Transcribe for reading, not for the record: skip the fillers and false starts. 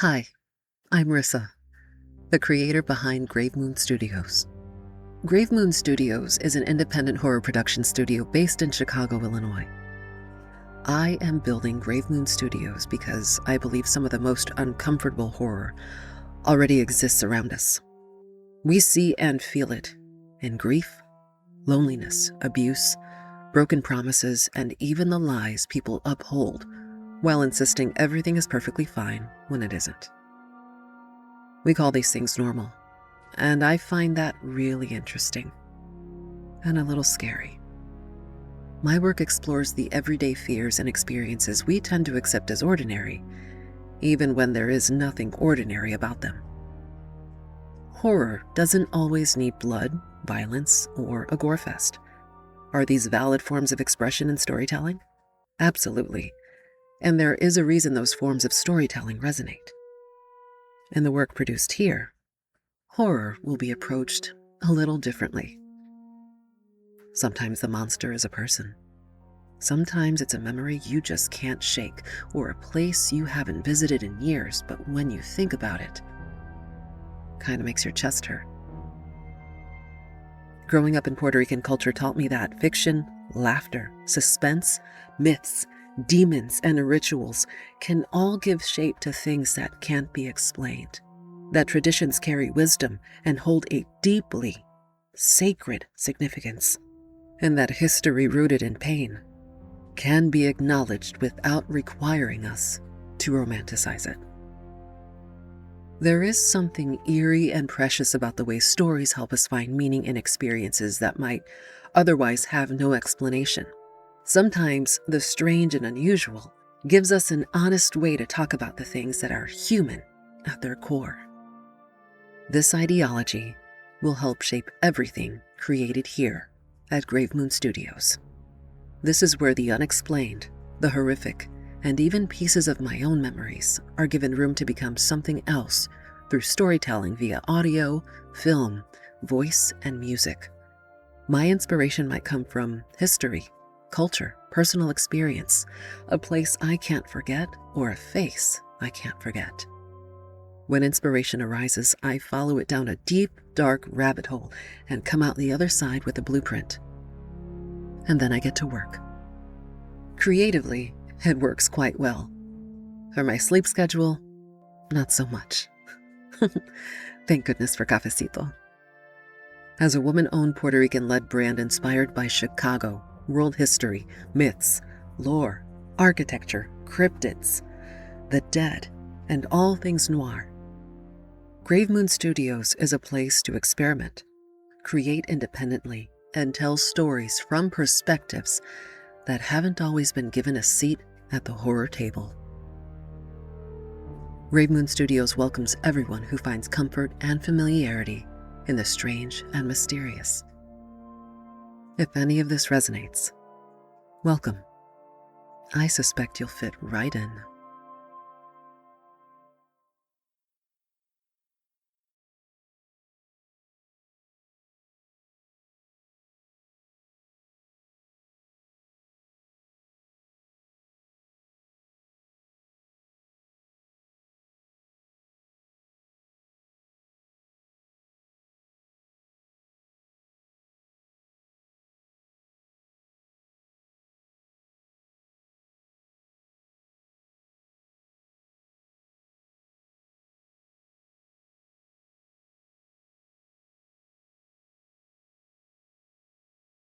Hi, I'm Rissa, the creator behind Grave Moon Studios. Grave Moon Studios is an independent horror production studio based in Chicago, Illinois. I am building Grave Moon Studios because I believe some of the most uncomfortable horror already exists around us. We see and feel it in grief, loneliness, abuse, broken promises, and even the lies people uphold while insisting everything is perfectly fine when it isn't. We call these things normal, and I find that really interesting and a little scary. My work explores the everyday fears and experiences we tend to accept as ordinary, even when there is nothing ordinary about them. Horror doesn't always need blood, violence, or a gore fest. Are these valid forms of expression and storytelling? Absolutely. And there is a reason those forms of storytelling resonate. In the work produced here, horror will be approached a little differently. Sometimes the monster is a person. Sometimes it's a memory you just can't shake, or a place you haven't visited in years, but when you think about it, kind of makes your chest hurt. Growing up in Puerto Rican culture taught me that fiction, laughter, suspense, myths, demons, and rituals can all give shape to things that can't be explained. That traditions carry wisdom and hold a deeply sacred significance. And that history rooted in pain can be acknowledged without requiring us to romanticize it. There is something eerie and precious about the way stories help us find meaning in experiences that might otherwise have no explanation. Sometimes the strange and unusual gives us an honest way to talk about the things that are human at their core. This ideology will help shape everything created here at Grave Moon Studios. This is where the unexplained, the horrific, and even pieces of my own memories are given room to become something else through storytelling via audio, film, voice, and music. My inspiration might come from history, culture, personal experience, a place I can't forget, or a face I can't forget. When inspiration arises, I follow it down a deep, dark rabbit hole and come out the other side with a blueprint. And then I get to work. Creatively, it works quite well. For my sleep schedule, not so much. Thank goodness for cafecito. As a woman-owned Puerto Rican-led brand inspired by Chicago, world history, myths, lore, architecture, cryptids, the dead, and all things noir, Grave Moon Studios is a place to experiment, create independently, and tell stories from perspectives that haven't always been given a seat at the horror table. Grave Moon Studios welcomes everyone who finds comfort and familiarity in the strange and mysterious. If any of this resonates, welcome. I suspect you'll fit right in.